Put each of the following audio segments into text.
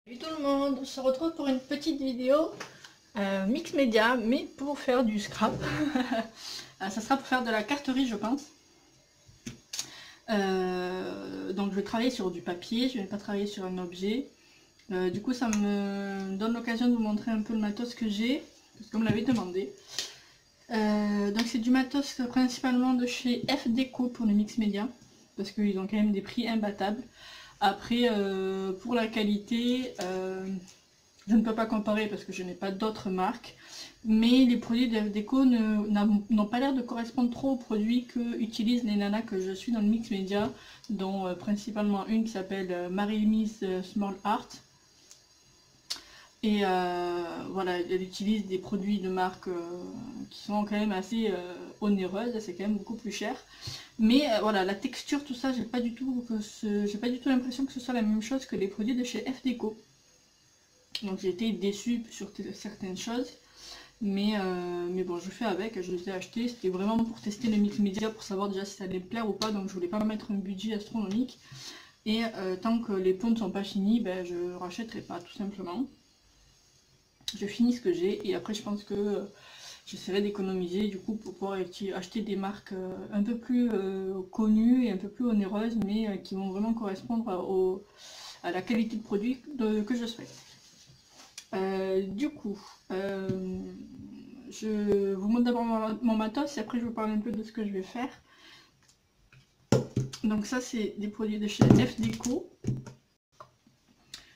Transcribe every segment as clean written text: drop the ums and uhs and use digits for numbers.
Salut tout le monde, on se retrouve pour une petite vidéo mix média, mais pour faire du scrap. Ça sera pour faire de la carterie, je pense. Donc je vais travailler sur du papier, je ne vais pas travailler sur un objet. Du coup ça me donne l'occasion de vous montrer un peu le matos que j'ai, parce que vous me l'avez demandé. Donc c'est du matos principalement de chez F-Deco pour le mix média, parce qu'ils ont quand même des prix imbattables. Après, pour la qualité, je ne peux pas comparer parce que je n'ai pas d'autres marques, mais les produits de F-Deco n'ont pas l'air de correspondre trop aux produits que utilisent les nanas que je suis dans le mix média, dont principalement une qui s'appelle Marie-Mise Small Art. Et voilà, elle utilise des produits de marque qui sont quand même assez onéreuses, c'est quand même beaucoup plus cher. Mais voilà, la texture, tout ça, j'ai pas du tout l'impression que ce soit la même chose que les produits de chez F-Deco. Donc j'ai été déçue sur certaines choses. Mais bon, je fais avec, je les ai achetés. C'était vraiment pour tester le mix média, pour savoir déjà si ça allait me plaire ou pas. Donc je voulais pas mettre un budget astronomique. Et tant que les pots ne sont pas finis, ben, je rachèterai pas, tout simplement. Je finis ce que j'ai et après je pense que j'essaierai d'économiser du coup pour pouvoir acheter des marques un peu plus connues et un peu plus onéreuses, mais qui vont vraiment correspondre à la qualité de produit que je souhaite. Du coup, je vous montre d'abord mon matos et après je vous parle un peu de ce que je vais faire. Donc ça c'est des produits de chez F-Deco.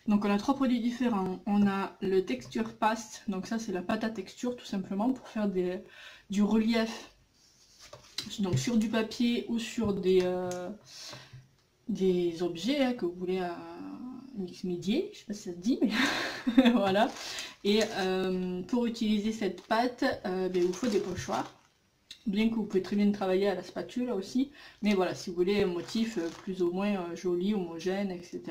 Donc on a trois produits différents. On a le texture paste, donc ça c'est la pâte à texture tout simplement pour faire du relief, donc sur du papier ou sur des objets hein, que vous voulez mix médier, je sais pas si ça se dit, mais voilà. Et pour utiliser cette pâte, ben, il vous faut des pochoirs. Bien que vous pouvez très bien travailler à la spatule aussi, mais voilà, si vous voulez un motif plus ou moins joli, homogène, etc.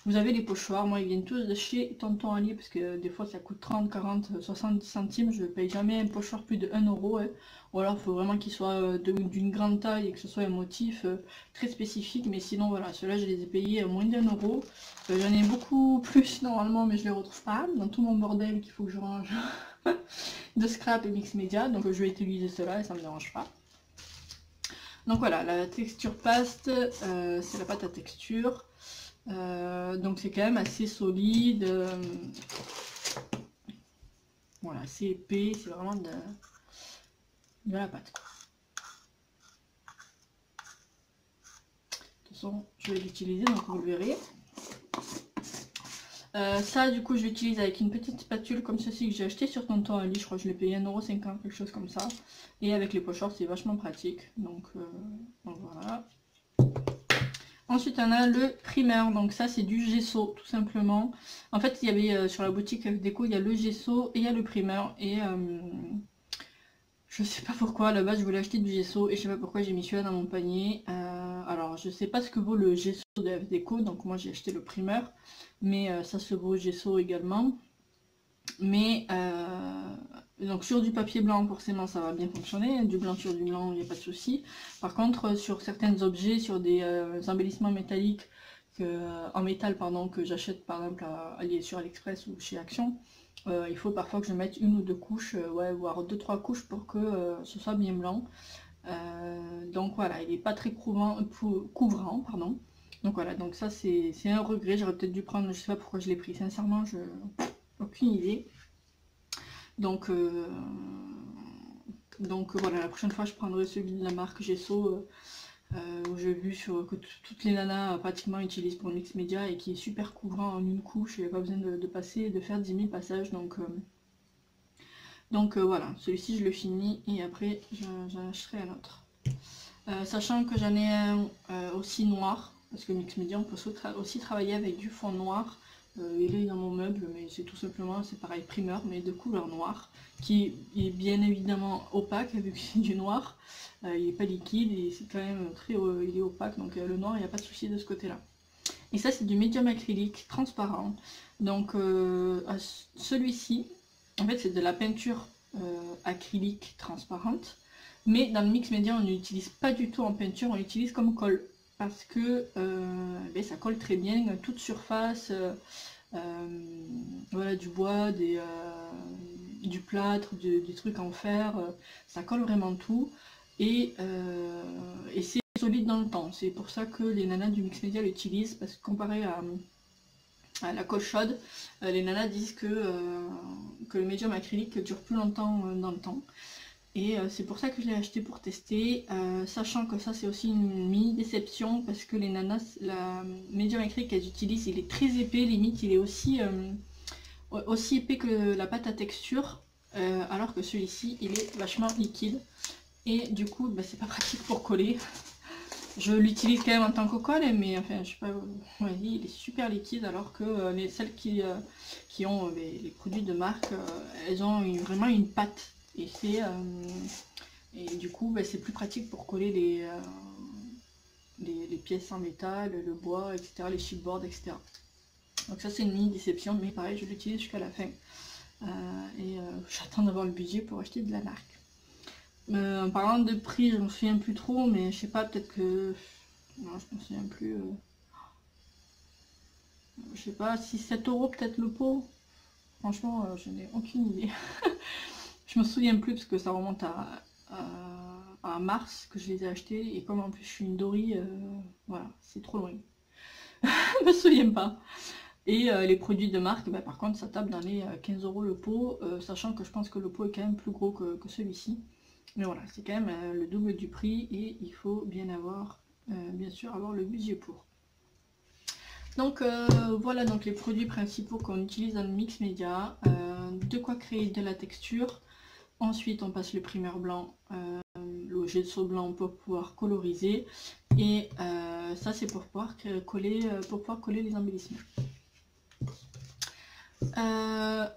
Vous avez les pochoirs, moi ils viennent tous de chez Tonton Ali, parce que des fois ça coûte 30, 40, 70 centimes, je ne paye jamais un pochoir plus de 1 euro, hein. Ou alors il faut vraiment qu'il soit d'une grande taille et que ce soit un motif très spécifique, mais sinon voilà, ceux-là je les ai payés moins d'1 euro. J'en ai beaucoup plus normalement, mais je les retrouve pas dans tout mon bordel qu'il faut que je range. De scrap et mix média, donc je vais utiliser cela et ça me dérange pas. Donc voilà, la texture paste, c'est la pâte à texture, donc c'est quand même assez solide, voilà, c'est épais, c'est vraiment de la pâte quoi. De toute façon je vais l'utiliser donc vous le verrez. Ça du coup je l'utilise avec une petite spatule comme ceci que j'ai acheté sur Tonton Ali, je crois que je l'ai payé 1,50 €, quelque chose comme ça. Et avec les pochoirs c'est vachement pratique, donc voilà. Ensuite on a le primer, donc ça c'est du gesso tout simplement. En fait il y avait sur la boutique F-Deco, il y a le gesso et il y a le primer. Et je sais pas pourquoi, à la base je voulais acheter du gesso et je sais pas pourquoi j'ai mis celui-là dans mon panier. Alors je sais pas ce que vaut le gesso de F-Deco, donc moi j'ai acheté le primer, mais ça se vaut gesso également. Mais donc sur du papier blanc forcément ça va bien fonctionner, du blanc sur du blanc il n'y a pas de souci. Par contre sur certains objets, sur des embellissements métalliques en métal pardon, que j'achète par exemple sur AliExpress ou chez Action, il faut parfois que je mette une ou deux couches, ouais, voire 2-3 couches pour que ce soit bien blanc. Donc voilà, il n'est pas très couvrant, pardon. Donc voilà, donc ça c'est un regret, j'aurais peut-être dû prendre, je sais pas pourquoi je l'ai pris, sincèrement, aucune idée. Donc voilà, la prochaine fois je prendrai celui de la marque Gesso, où j'ai vu que toutes les nanas pratiquement utilisent pour le mix média et qui est super couvrant en une couche, il n'y a pas besoin de faire 10 000 passages. Donc voilà, celui-ci je le finis et après j'en achèterai un autre. Sachant que j'en ai un aussi noir, parce que mix média on peut aussi travailler avec du fond noir. Il est dans mon meuble, mais c'est tout simplement, c'est pareil, primer, mais de couleur noire, qui est bien évidemment opaque, vu que c'est du noir. Il n'est pas liquide, et c'est quand même il est opaque, donc le noir, il n'y a pas de souci de ce côté-là. Et ça, c'est du médium acrylique transparent. Donc celui-ci, en fait, c'est de la peinture acrylique transparente, mais dans le mix média, on ne l'utilise pas du tout en peinture, on l'utilise comme colle. Parce que ça colle très bien, toute surface, voilà, du bois, du plâtre, des trucs en fer, ça colle vraiment tout. Et c'est solide dans le temps. C'est pour ça que les nanas du Mix Media l'utilisent, parce que comparé à la colle chaude, les nanas disent que le médium acrylique dure plus longtemps dans le temps. Et c'est pour ça que je l'ai acheté pour tester, sachant que ça c'est aussi une mini déception, parce que les nanas, la médium acrylique qu'elles utilisent, il est très épais, limite il est aussi épais que la pâte à texture, alors que celui-ci il est vachement liquide. Et du coup bah, c'est pas pratique pour coller. Je l'utilise quand même en tant que colle, mais enfin je sais pas, voyez, il est super liquide, alors que celles qui ont les produits de marque, elles ont vraiment une pâte. Et du coup bah, c'est plus pratique pour coller les pièces en métal, le bois, etc., les chipboards, etc. Donc ça c'est une mini déception, mais pareil je l'utilise jusqu'à la fin. J'attends d'avoir le budget pour acheter de la marque. En parlant de prix, je me souviens plus trop, mais je sais pas, peut-être que... Non, je me souviens plus. Je sais pas, 6-7 € peut-être le pot. Franchement, je n'ai aucune idée. Je me souviens plus parce que ça remonte à mars que je les ai achetés. Et comme en plus je suis une Dory, voilà, c'est trop loin. Je me souviens pas. Et les produits de marque, bah, par contre, ça tape dans les 15 € le pot, sachant que je pense que le pot est quand même plus gros que celui-ci. Mais voilà, c'est quand même le double du prix et il faut bien avoir, bien sûr, avoir le budget pour. Donc voilà donc les produits principaux qu'on utilise dans le Mix Media. De quoi créer de la texture. Ensuite, on passe le primer blanc, le gesso blanc pour pouvoir coloriser. Et ça, c'est pour pouvoir coller les embellissements.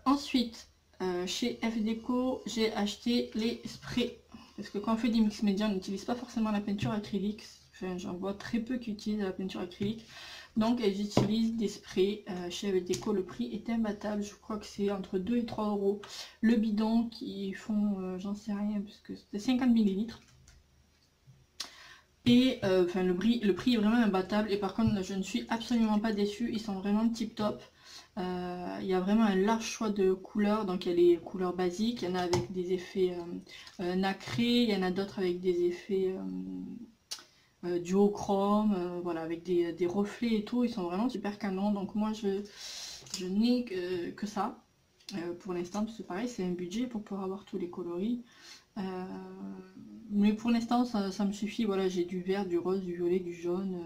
Ensuite, chez FDeco, j'ai acheté les sprays. Parce que quand on fait des Mix Media, on n'utilise pas forcément la peinture acrylique. Enfin, j'en vois très peu qui utilisent la peinture acrylique. Donc, elles utilisent des sprays. Chez FDeco, le prix est imbattable. Je crois que c'est entre 2 et 3 € le bidon, qui font, j'en sais rien, puisque c'était 50 ml. Et enfin, le prix est vraiment imbattable. Et par contre, je ne suis absolument pas déçue. Ils sont vraiment tip top. Il y a vraiment un large choix de couleurs. Donc, il y a les couleurs basiques. Il y en a avec des effets nacrés. Il y en a d'autres avec des effets duochrome. Voilà, avec des reflets et tout. Ils sont vraiment super canons. Donc, moi, je n'ai que ça. Pour l'instant, parce que pareil, c'est un budget pour pouvoir avoir tous les coloris. Mais pour l'instant ça me suffit. Voilà, j'ai du vert, du rose, du violet, du jaune.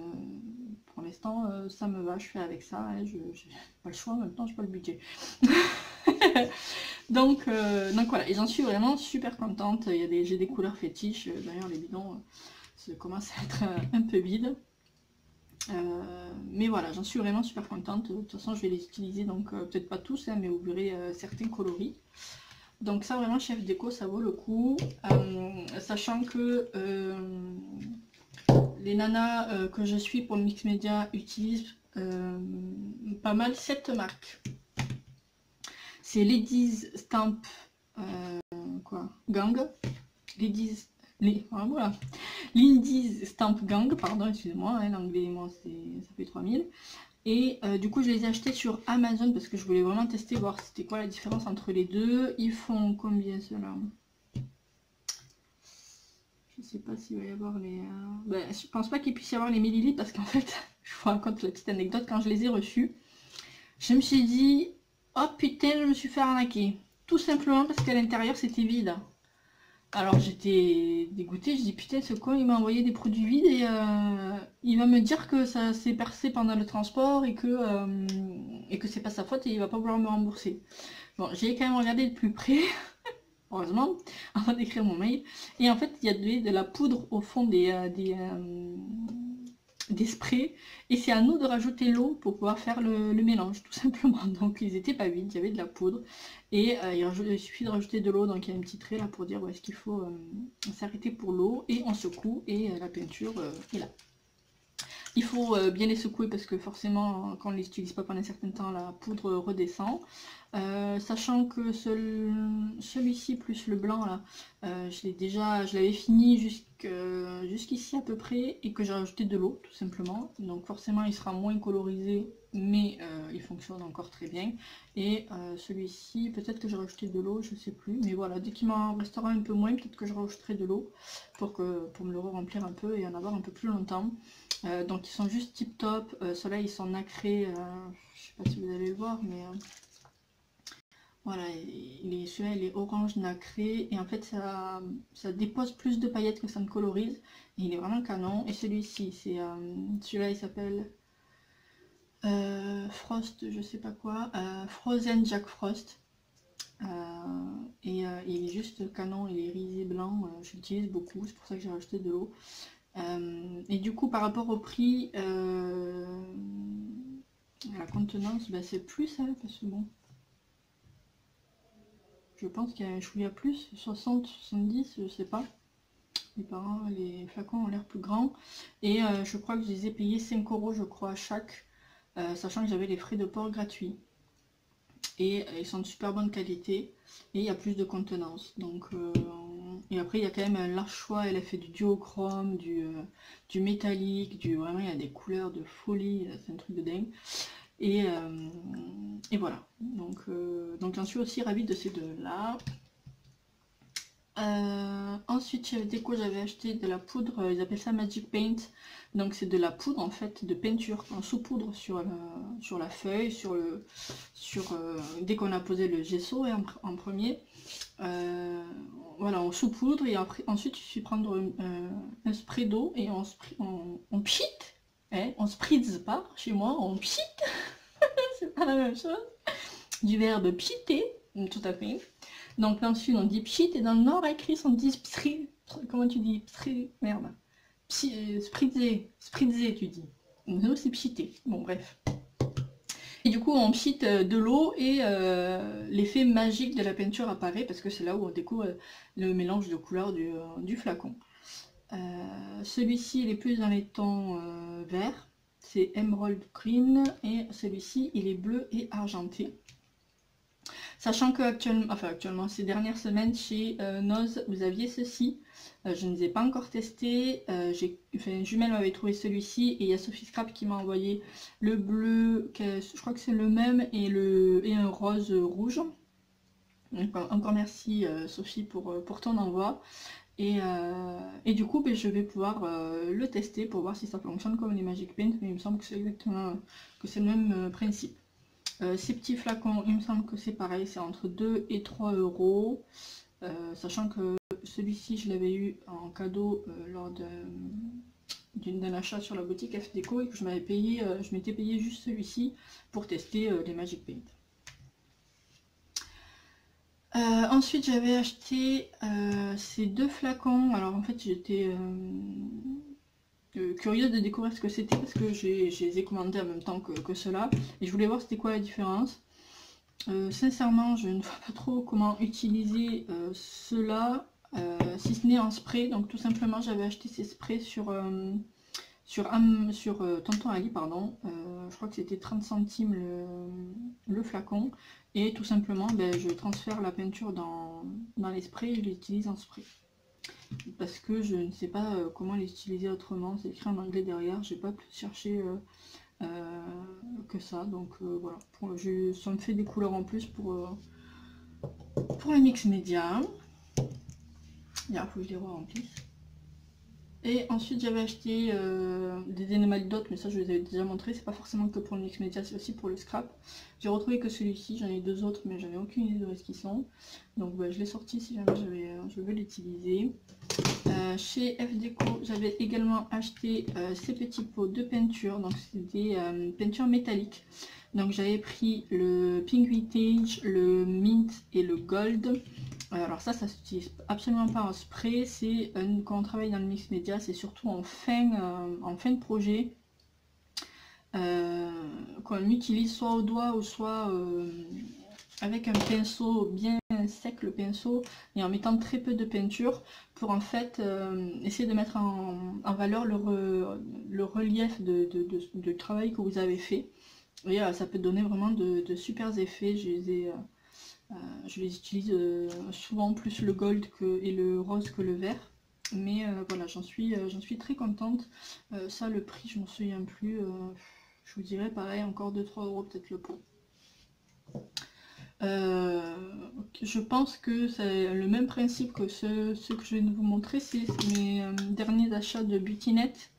Pour l'instant ça me va, je fais avec ça, hein. J'ai pas le choix, en même temps j'ai pas le budget. donc voilà, et j'en suis vraiment super contente. J'ai des couleurs fétiches. D'ailleurs les bidons ça commence à être un peu vide. Mais voilà, j'en suis vraiment super contente. De toute façon je vais les utiliser, donc peut-être pas tous, hein, mais vous verrez certains coloris. Donc ça vraiment chez FDeco ça vaut le coup, sachant que les nanas que je suis pour le Mix Media utilisent pas mal cette marque. C'est Ladies Stamp Gang. Voilà. Lindy's Stamp Gang, pardon, excusez-moi, hein, l'anglais moi ça fait 3000. Et du coup je les ai achetés sur Amazon parce que je voulais vraiment tester, voir c'était quoi la différence entre les deux. Ils font combien ceux-là? Je sais pas s'il va y avoir les... Ben, je pense pas qu'il puisse y avoir les millilitres, parce qu'en fait, je vous raconte la petite anecdote, quand je les ai reçus, je me suis dit, oh putain, je me suis fait arnaquer. Tout simplement parce qu'à l'intérieur c'était vide. Alors j'étais dégoûtée, je dis putain ce con il m'a envoyé des produits vides et il va me dire que ça s'est percé pendant le transport et que c'est pas sa faute et il va pas vouloir me rembourser. Bon, j'ai quand même regardé de plus près, heureusement, avant d'écrire mon mail. Et en fait il y a de la poudre au fond des sprays, et c'est à nous de rajouter l'eau pour pouvoir faire le mélange tout simplement. Donc ils étaient pas vides, il y avait de la poudre et il suffit de rajouter de l'eau. Donc il y a un petit trait là pour dire où est-ce qu'il faut s'arrêter pour l'eau, et on secoue et la peinture est là. Il faut bien les secouer parce que forcément quand on ne les utilise pas pendant un certain temps la poudre redescend. Sachant que celui-ci plus le blanc là, je l'avais fini jusqu'ici à peu près et que j'ai rajouté de l'eau tout simplement. Donc forcément il sera moins colorisé mais il fonctionne encore très bien. Et celui-ci peut-être que j'ai rajouté de l'eau, je sais plus. Mais voilà, dès qu'il m'en restera un peu moins, peut-être que je rajouterai de l'eau pour me le remplir un peu et en avoir un peu plus longtemps. Donc ils sont juste tip top. Ceux-là ils sont nacrés, je sais pas si vous allez le voir mais... voilà, celui-là il est orange nacré et en fait ça dépose plus de paillettes que ça ne colorise. Et il est vraiment canon. Et celui-ci, celui-là il s'appelle Frost, je sais pas quoi, Frozen Jack Frost. Il est juste canon, il est irisé blanc, je l'utilise beaucoup, c'est pour ça que j'ai rajouté de l'eau. Et du coup par rapport au prix, la contenance, bah, c'est plus ça, parce que bon... Je pense qu'il y a un chouïa plus, 60, 70, je sais pas. Les flacons ont l'air plus grands. Et je crois que je les ai payés 5 € je crois chaque, sachant que j'avais les frais de port gratuits. Et ils sont de super bonne qualité. Et il y a plus de contenance. Donc, et après il y a quand même un large choix. Elle a fait du duochrome, du métallique, vraiment il y a des couleurs de folie, c'est un truc de dingue. Et voilà, donc j'en suis aussi ravie de ces deux là. Ensuite chez Déco j'avais acheté de la poudre, ils appellent ça Magic Paint. Donc c'est de la poudre en fait de peinture en sous-poudre sur la feuille, dès qu'on a posé le gesso en premier. Voilà, on sous-poudre et après, ensuite il suffit de prendre un spray d'eau et on pchit. On spritz pas, chez moi, on pchit. C'est pas la même chose. Du verbe pchiter, tout à fait. Donc dans le sud on dit pchit et dans le nord écrit on dit spritz. Comment tu dis? Merde. Spritzer tu dis. Nous c'est pchiter. Bon bref. Et du coup on pchit de l'eau et l'effet magique de la peinture apparaît parce que c'est là où on découvre le mélange de couleurs du flacon. Celui-ci il est plus dans les tons verts, c'est Emerald Green, et celui-ci il est bleu et argenté. Sachant que actuellement ces dernières semaines chez Noz vous aviez ceci, je ne les ai pas encore testés, une jumelle m'avait trouvé celui-ci et il y a Sophie Scrap qui m'a envoyé le bleu, je crois que c'est le même, et un rose rouge. Donc, encore merci Sophie pour ton envoi. Et du coup je vais pouvoir le tester pour voir si ça fonctionne comme les Magic Paint, mais il me semble que c'est exactement le même principe. Ces petits flacons, il me semble que c'est pareil, c'est entre 2 et 3 €, sachant que celui-ci je l'avais eu en cadeau lors d'un achat sur la boutique F Déco et que je m'étais payé juste celui-ci pour tester les Magic Paint. Ensuite j'avais acheté ces deux flacons. Alors en fait j'étais curieuse de découvrir ce que c'était parce que je les ai commandés en même temps que ceux-là et je voulais voir c'était quoi la différence. Sincèrement je ne vois pas trop comment utiliser ceux-là si ce n'est en spray. Donc tout simplement j'avais acheté ces sprays sur Tonton Ali, pardon, je crois que c'était 30 centimes le flacon, et tout simplement je transfère la peinture dans les sprays et je l'utilise en spray. Parce que je ne sais pas comment les utiliser autrement, c'est écrit en anglais derrière, j'ai pas plus cherché que ça, donc voilà, ça me fait des couleurs en plus pour le mix média. Il faut que je les remplisse. Et ensuite j'avais acheté des énémales d'autres, mais ça je vous avais déjà montré, c'est pas forcément que pour le mix média, c'est aussi pour le scrap. J'ai retrouvé que celui-ci, j'en ai deux autres mais j'avais aucune idée de où est-ce qu'ils sont. Donc je l'ai sorti si jamais je veux l'utiliser. Chez F Déco j'avais également acheté ces petits pots de peinture, donc c'est des peintures métalliques. Donc j'avais pris le Pink Vintage, le Mint et le Gold. Alors ça s'utilise absolument pas en spray, c'est quand on travaille dans le mix média, c'est surtout en fin de projet qu'on utilise soit au doigt ou soit avec un pinceau bien sec, le pinceau, et en mettant très peu de peinture pour en fait essayer de mettre en valeur le relief du travail que vous avez fait. Et ça peut donner vraiment de super effets. Je les utilise souvent plus le gold et le rose que le vert. Mais voilà, j'en suis très contente. Ça, le prix, je m'en souviens plus. Je vous dirais pareil, encore 2-3 euros peut-être le pot. Je pense que c'est le même principe que ceux que je viens de vous montrer. C'est mes derniers achats de Butinette.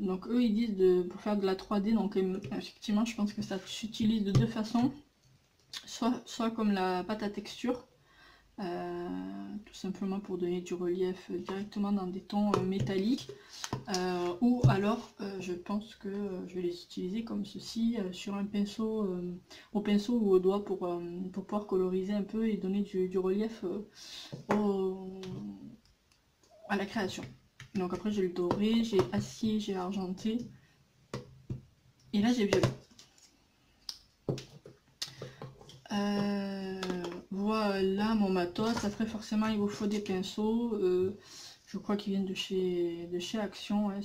Donc eux ils disent pour faire de la 3D, donc effectivement je pense que ça s'utilise de deux façons, soit comme la pâte à texture, tout simplement pour donner du relief directement dans des tons métalliques, ou alors je pense que je vais les utiliser comme ceci sur un pinceau, au pinceau ou au doigt pour pouvoir coloriser un peu et donner du relief à la création. Donc après j'ai le doré, j'ai acier, j'ai argenté. Et là j'ai violet. Voilà mon matos. Après forcément il vous faut des pinceaux. Je crois qu'ils viennent de chez Action. Ouais,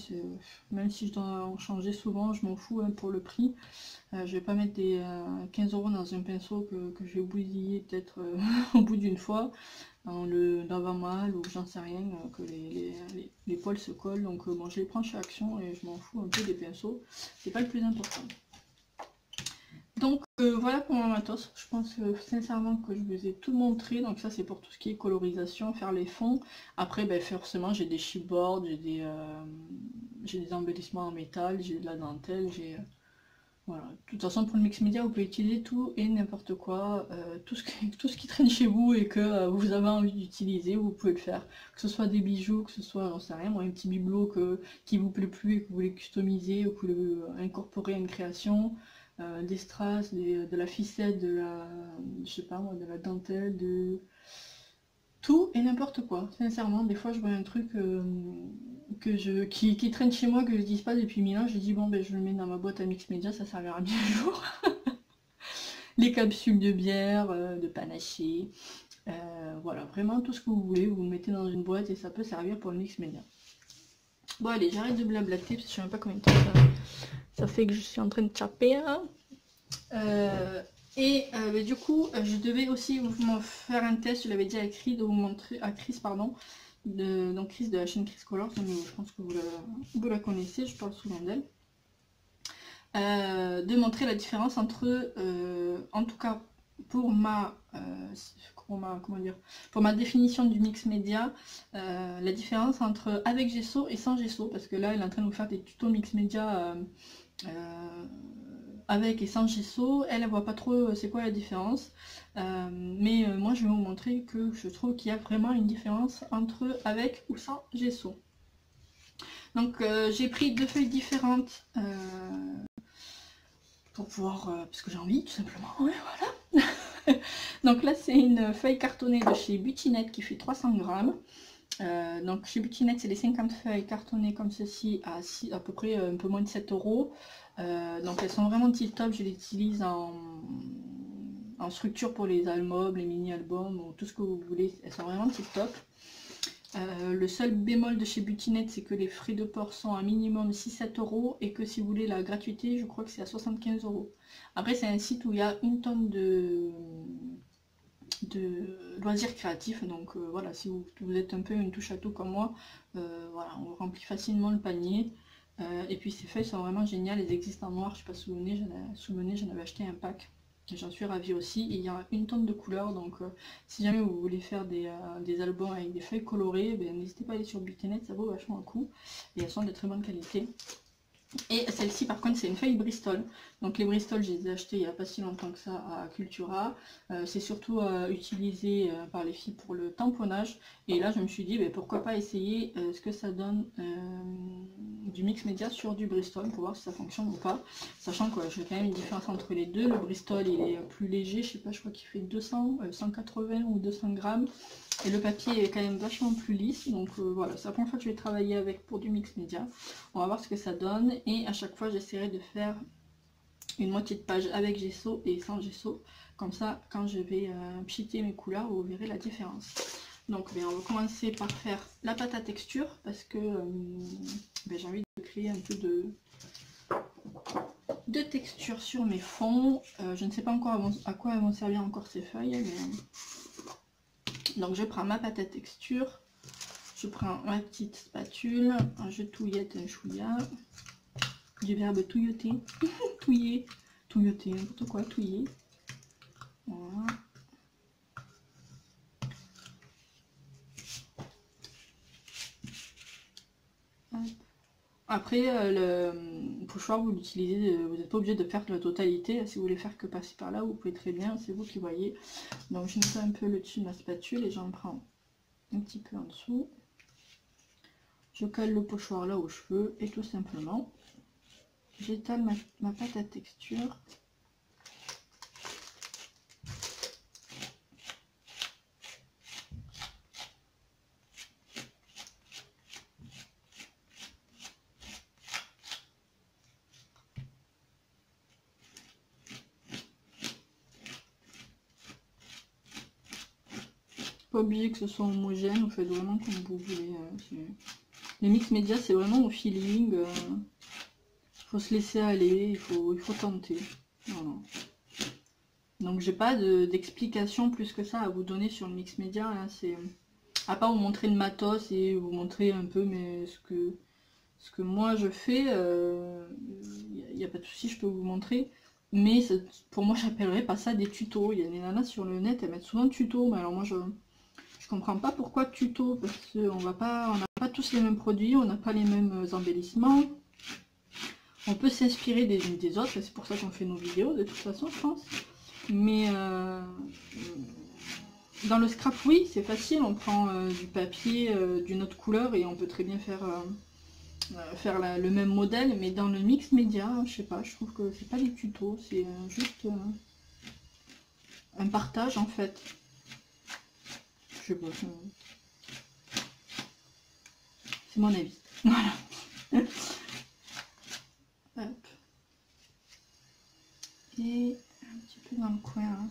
même si je dois en changer souvent, je m'en fous hein, pour le prix. Je vais pas mettre des 15 € dans un pinceau que je vais bousiller peut-être au bout d'une fois. En le lavant mal ou j'en sais rien, que les poils se collent. Donc bon, je les prends chez Action et je m'en fous un peu des pinceaux. C'est pas le plus important. Donc voilà pour mon matos. Je pense sincèrement que je vous ai tout montré. Donc ça c'est pour tout ce qui est colorisation, faire les fonds. Après ben, forcément j'ai des chipboards, j'ai des embellissements en métal, j'ai de la dentelle, j'ai... Voilà. De toute façon pour le mix média vous pouvez utiliser tout et n'importe quoi, tout ce qui traîne chez vous et que vous avez envie d'utiliser, vous pouvez le faire. Que ce soit des bijoux, que ce soit, j'en sais rien, moi un petit bibelot qui vous plaît plus et que vous voulez customiser, ou que vous voulez incorporer à une création, des strass, de la ficelle, je sais pas moi, de la dentelle, de tout et n'importe quoi. Sincèrement, des fois je vois un truc qui traîne chez moi, que je dis pas depuis 1000 ans, je dis bon ben je le mets dans ma boîte à mix média, ça servira bien un jour. Les capsules de bière, de panaché, voilà, vraiment tout ce que vous voulez, vous le mettez dans une boîte et ça peut servir pour le mix média. Bon allez, j'arrête de blablater parce que je sais même pas combien de temps ça fait que je suis en train de taper. Hein. Mais du coup, je devais aussi vous faire un test, je l'avais dit à Chris, de vous montrer, à Chris, pardon, donc Chris de la chaîne Chris Colors, je pense que vous la connaissez, je parle souvent d'elle. De montrer la différence entre, en tout cas pour pour ma définition du mix média, la différence entre avec gesso et sans gesso, parce que là elle est en train de vous faire des tutos mix média avec et sans gesso. Elle voit pas trop c'est quoi la différence, mais moi je vais vous montrer que je trouve qu'il y a vraiment une différence entre avec ou sans gesso. Donc j'ai pris deux feuilles différentes pour pouvoir, parce que j'ai envie tout simplement, ouais, voilà. Donc là c'est une feuille cartonnée de chez Butinette qui fait 300 grammes. Donc chez Butinette c'est les 50 feuilles cartonnées comme ceci à peu près un peu moins de 7 €. Donc elles sont vraiment tip top, je les utilise en structure pour les albums, les mini-albums ou tout ce que vous voulez, elles sont vraiment tip top. Le seul bémol de chez Butinette, c'est que les frais de port sont à minimum 6-7 € et que si vous voulez la gratuité, je crois que c'est à 75 €. Après, c'est un site où il y a une tonne de loisirs créatifs, donc voilà, si vous êtes un peu une touche à tout comme moi, voilà, on remplit facilement le panier. Et puis ces feuilles sont vraiment géniales, elles existent en noir, je ne sais pas si vous vous souvenez, j'en avais acheté un pack. J'en suis ravie aussi, et il y a une tonne de couleurs, donc si jamais vous voulez faire des albums avec des feuilles colorées, ben, n'hésitez pas à aller sur Butinette, ça vaut vachement un coup, et elles sont de très bonne qualité. Et celle-ci par contre c'est une feuille Bristol, donc les Bristol je les ai achetées il n'y a pas si longtemps que ça à Cultura, c'est surtout utilisé par les filles pour le tamponnage, et là je me suis dit ben, pourquoi pas essayer ce que ça donne du mix média sur du Bristol pour voir si ça fonctionne ou pas, sachant que j'ai quand même une différence entre les deux. Le Bristol il est plus léger, je sais pas, je crois qu'il fait 200, 180 ou 200 grammes, et le papier est quand même vachement plus lisse, donc voilà, c'est la première fois que je vais travailler avec pour du mix média. On va voir ce que ça donne, et à chaque fois j'essaierai de faire une moitié de page avec gesso et sans gesso, comme ça quand je vais pchiter mes couleurs vous verrez la différence. Donc ben, on va commencer par faire la pâte à texture parce que ben, j'ai envie de créer un peu de texture sur mes fonds. Je ne sais pas encore à quoi elles vont servir encore ces feuilles, mais... Donc je prends ma pâte à texture. Je prends ma petite spatule, je touillette un chouïa, du verbe touilloter, touiller, touilloter, n'importe quoi, touiller. Voilà. Après, le pochoir, vous l'utilisez, vous n'êtes pas obligé de faire la totalité. Si vous voulez faire que passer par là, vous pouvez très bien, c'est vous qui voyez. Donc je mets un peu le dessus de ma spatule et j'en prends un petit peu en dessous. Je colle le pochoir là aux cheveux et tout simplement, j'étale ma pâte à texture. Pas obligé que ce soit homogène, vous faites vraiment comme vous voulez. Les mix médias, c'est vraiment au feeling. Faut se laisser aller, il faut tenter. Voilà. Donc j'ai pas d'explication plus que ça à vous donner sur le mix média. Là, c'est à part vous montrer le matos et vous montrer un peu mais ce que moi je fais. Il n'y a pas de souci, je peux vous montrer. Mais pour moi, j'appellerais pas ça des tutos. Il y a des nanas sur le net, elles mettent souvent tutos. Mais alors moi, je comprends pas pourquoi tuto, parce qu'on n'a pas tous les mêmes produits, on n'a pas les mêmes embellissements. On peut s'inspirer des unes des autres, c'est pour ça qu'on fait nos vidéos de toute façon, je pense. Mais dans le scrap, oui, c'est facile, on prend du papier d'une autre couleur et on peut très bien faire le même modèle. Mais dans le mix média, je sais pas, je trouve que c'est pas des tutos, c'est juste un partage en fait. Je sais pas, c'est mon avis. Voilà. Hop. Et un petit peu dans le coin. Hein.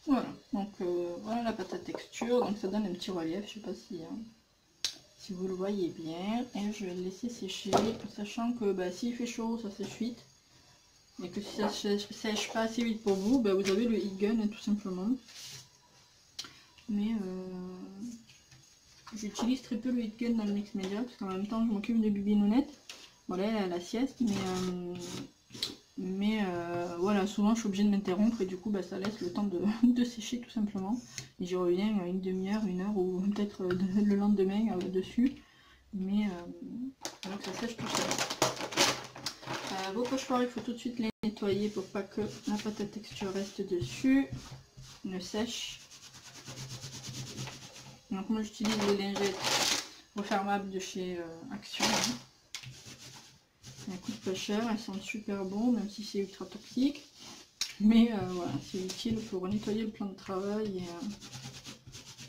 Voilà, donc voilà la pâte à texture, donc ça donne un petit relief, je sais pas si vous le voyez bien, et je vais le laisser sécher, sachant que s'il fait chaud, ça sèche vite, et que si ça sèche pas assez vite pour vous, vous avez le heat gun tout simplement. Mais j'utilise très peu le heat gun dans le mix média, parce qu'en même temps je m'occupe de Bibinounettes. Voilà, elle a la sieste, mais voilà, souvent je suis obligée de m'interrompre et du coup ça laisse le temps de sécher tout simplement. Et j'y reviens une demi-heure, une heure ou peut-être le lendemain dessus. Mais alors que ça sèche tout seul. Vos pochoirs, il faut tout de suite les nettoyer pour pas que la pâte à texture reste dessus, ne sèche. Donc moi j'utilise les lingettes refermables de chez Action. Hein. Elles coûtent pas cher, elles sentent super bon, même si c'est ultra toxique. Mais voilà, c'est utile pour nettoyer le plan de travail et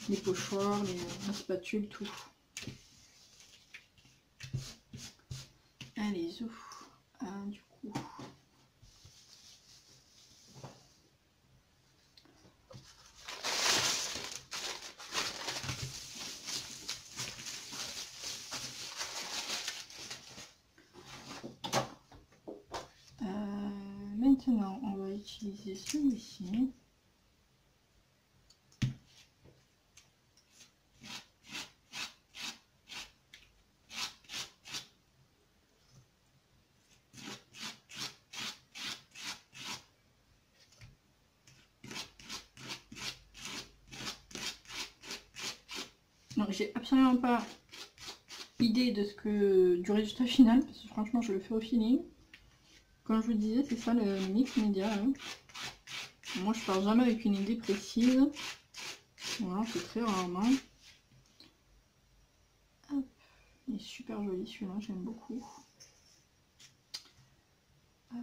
les pochoirs, la spatule, tout. Allez, zou. Du coup. Maintenant, on va utiliser celui-ci. Donc j'ai absolument pas idée du résultat final, parce que franchement je le fais au feeling. Comme je vous disais, c'est ça le mix média. Hein. Moi je pars jamais avec une idée précise. Voilà, c'est très rarement. Hop. Il est super joli celui-là, j'aime beaucoup. Hop.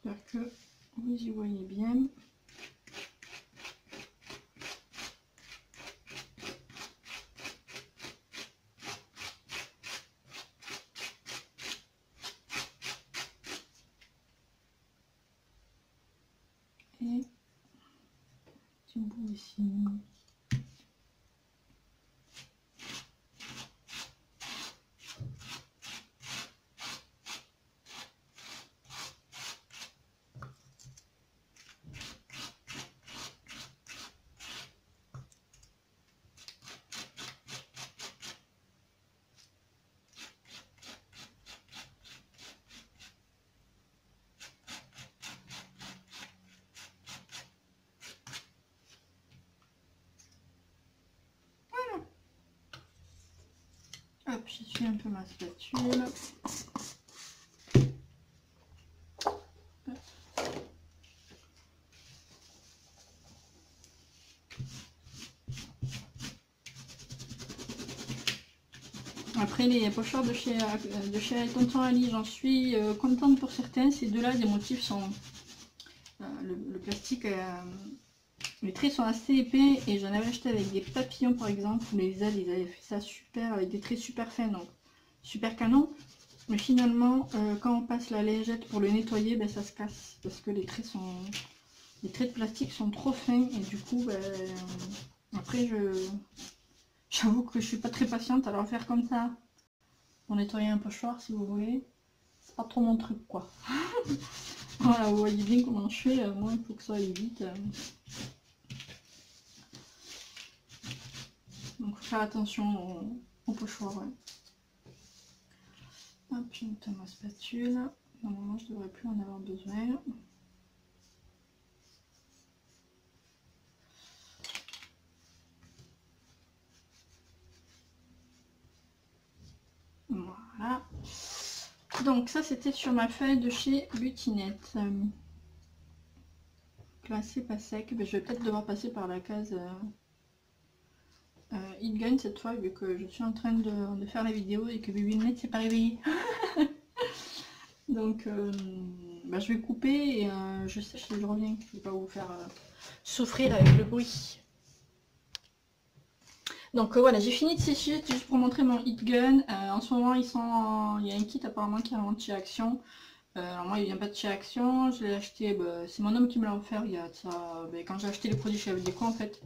J'espère que vous y voyez bien. Et petit bout ici. Hop, j'essuie un peu ma spatule. Après les pochoirs de chez Tonton Ali, j'en suis contente pour certains. Ces deux-là, les motifs sont... le plastique, les traits sont assez épais et j'en avais acheté avec des papillons par exemple. Les ailes, ils avaient fait ça super, avec des traits super fins, donc super canon. Mais finalement, quand on passe la lingette pour le nettoyer, ben, ça se casse parce que les traits de plastique sont trop fins et du coup, ben, après j'avoue que je suis pas très patiente, alors faire comme ça pour nettoyer un pochoir si vous voulez, c'est pas trop mon truc quoi. Voilà, vous voyez bien comment je fais, moi il faut que ça aille vite. Donc faut faire attention au pochoir. Ouais. Hop, je mets ma spatule. Normalement je devrais plus en avoir besoin. Voilà. Donc ça c'était sur ma feuille de chez Butinette. Classé pas sec. Mais je vais peut-être devoir passer par la case Heat Gun cette fois vu que je suis en train de faire la vidéo et que Butinette s'est pas réveillé. Donc bah, je vais couper et je sèche et je reviens. Je ne vais pas vous faire souffrir avec le bruit. Donc voilà, j'ai fini de sécher juste pour montrer mon Heat Gun. En ce moment, il y a un kit apparemment qui est en chez Action. Alors moi, il vient pas de chez Action. Je l'ai acheté, bah, c'est mon homme qui me l'a offert il y a ça, bah, quand j'ai acheté les produits chez Déco en fait.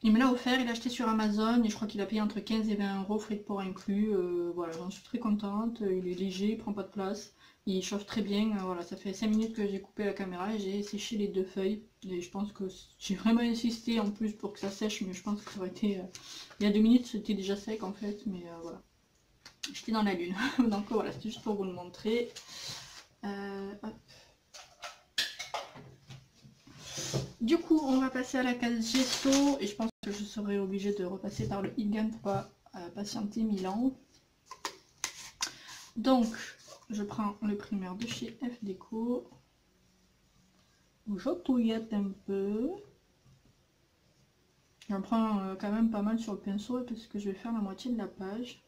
Il me l'a offert, il l'a acheté sur Amazon et je crois qu'il a payé entre 15 et 20 euros, frais de port inclus. Voilà, j'en suis très contente. Il est léger, il prend pas de place. Il chauffe très bien. Voilà, ça fait 5 minutes que j'ai coupé la caméra et j'ai séché les deux feuilles. Et je pense que j'ai vraiment insisté en plus pour que ça sèche, mais je pense que ça aurait été... il y a 2 minutes, c'était déjà sec en fait, mais voilà. J'étais dans la lune. Donc voilà, c'était juste pour vous le montrer. Hop. Du coup, on va passer à la case gesso et je pense que je serai obligée de repasser par le Heat Gun pour pas patienter 1000 ans. Donc, je prends le primaire de chez F Déco. Je touillette un peu. J'en prends quand même pas mal sur le pinceau parce que je vais faire la moitié de la page.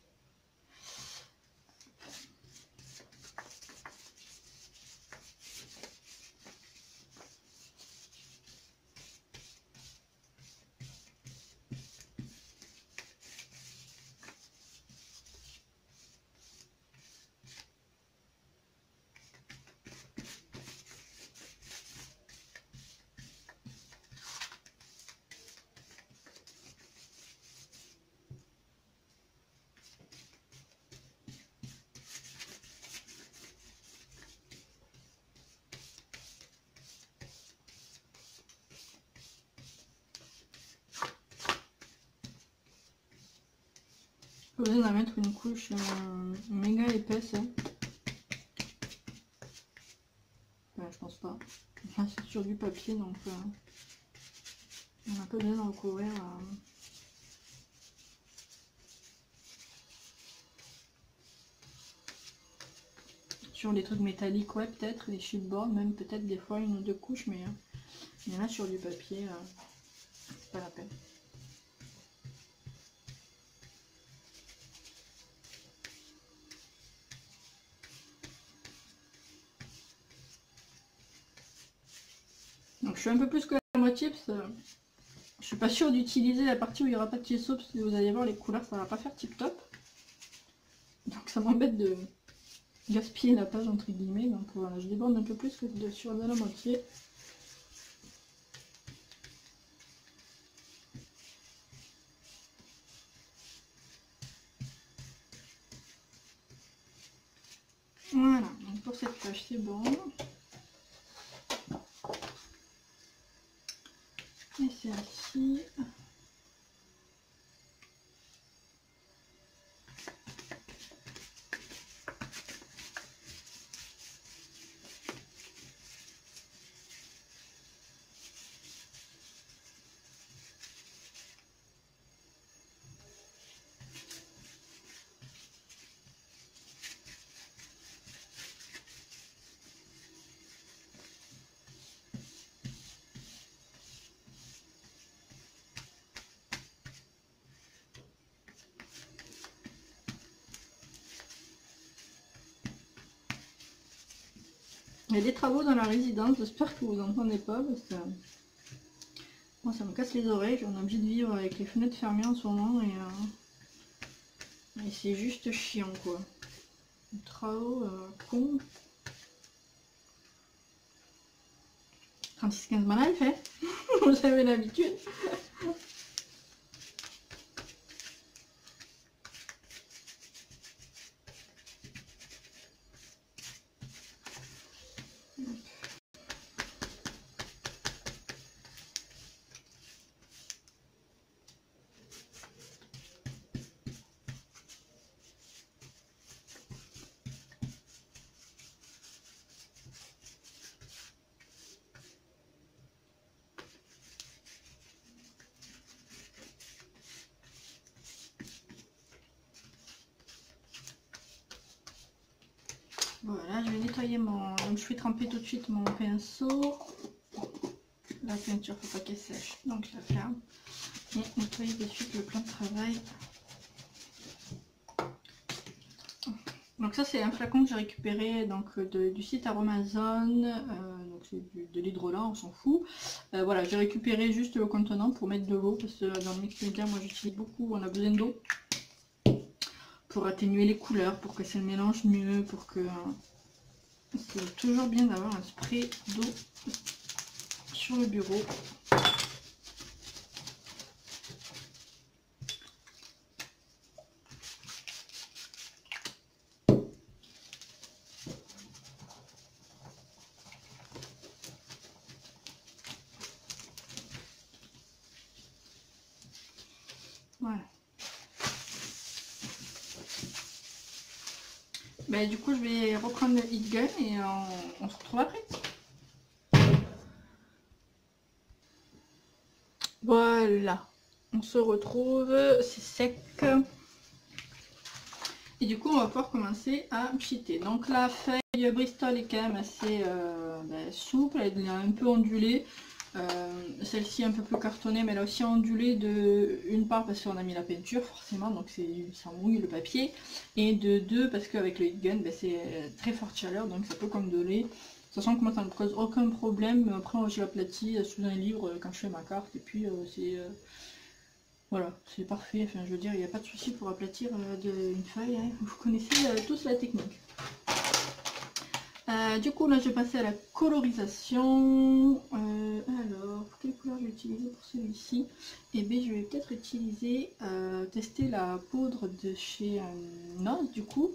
J'ai besoin d'en mettre une couche méga épaisse. Hein. Enfin, je pense pas. Enfin, c'est sur du papier donc on a pas besoin d'en recouvrir. Sur les trucs métalliques, ouais, peut-être, les chipboards, même peut-être des fois une ou deux couches, mais là sur du papier, c'est pas la peine. suis un peu plus que la moitié parce que je suis pas sûre d'utiliser la partie où il n'y aura pas de gesso parce que vous allez voir les couleurs ça va pas faire tip top. Donc ça m'embête de gaspiller la page entre guillemets, donc voilà, je déborde un peu plus que sur la moitié. Voilà, donc pour cette page c'est bon. Et celle-ci. Il y a des travaux dans la résidence, j'espère que vous n'entendez pas parce que moi ça me casse les oreilles, on est obligé de vivre avec les fenêtres fermées en ce moment et c'est juste chiant quoi. Les travaux con. 36-15 balles elle fait, vous avez l'habitude. Voilà, je vais nettoyer mon... Donc je vais tremper tout de suite mon pinceau. La peinture, faut pas qu'elle sèche, donc je la ferme. Et nettoyer de suite le plan de travail. Donc ça c'est un flacon que j'ai récupéré donc, du site Aromazone. Donc c'est de l'hydrolat, on s'en fout. Voilà, j'ai récupéré juste le contenant pour mettre de l'eau. Parce que dans le mix média, moi j'utilise beaucoup, on a besoin d'eau. Pour atténuer les couleurs, pour que ça le mélange mieux, pour que... c'est toujours bien d'avoir un spray d'eau sur le bureau. Voilà. Bah, du coup, je vais reprendre le heat gun et on se retrouve après. Voilà, on se retrouve, c'est sec. Et du coup, on va pouvoir commencer à pchiter. Donc la feuille Bristol est quand même assez souple, elle est un peu ondulée. Celle-ci un peu plus cartonnée, mais elle a aussi ondulé de une part parce qu'on a mis la peinture forcément, donc ça mouille le papier, et de deux parce qu'avec le heat gun c'est très forte chaleur, donc ça peut condoler. Sachant que moi ça ne me cause aucun problème, après moi je l'aplatis sous un livre quand je fais ma carte, et puis voilà, c'est parfait, enfin je veux dire il n'y a pas de souci pour aplatir une feuille, hein. Vous connaissez tous la technique. Du coup là je vais passer à la colorisation. Alors quelle couleur je vais utiliser pour celui-ci? Et bien je vais peut-être utiliser tester la poudre de chez NOS, du coup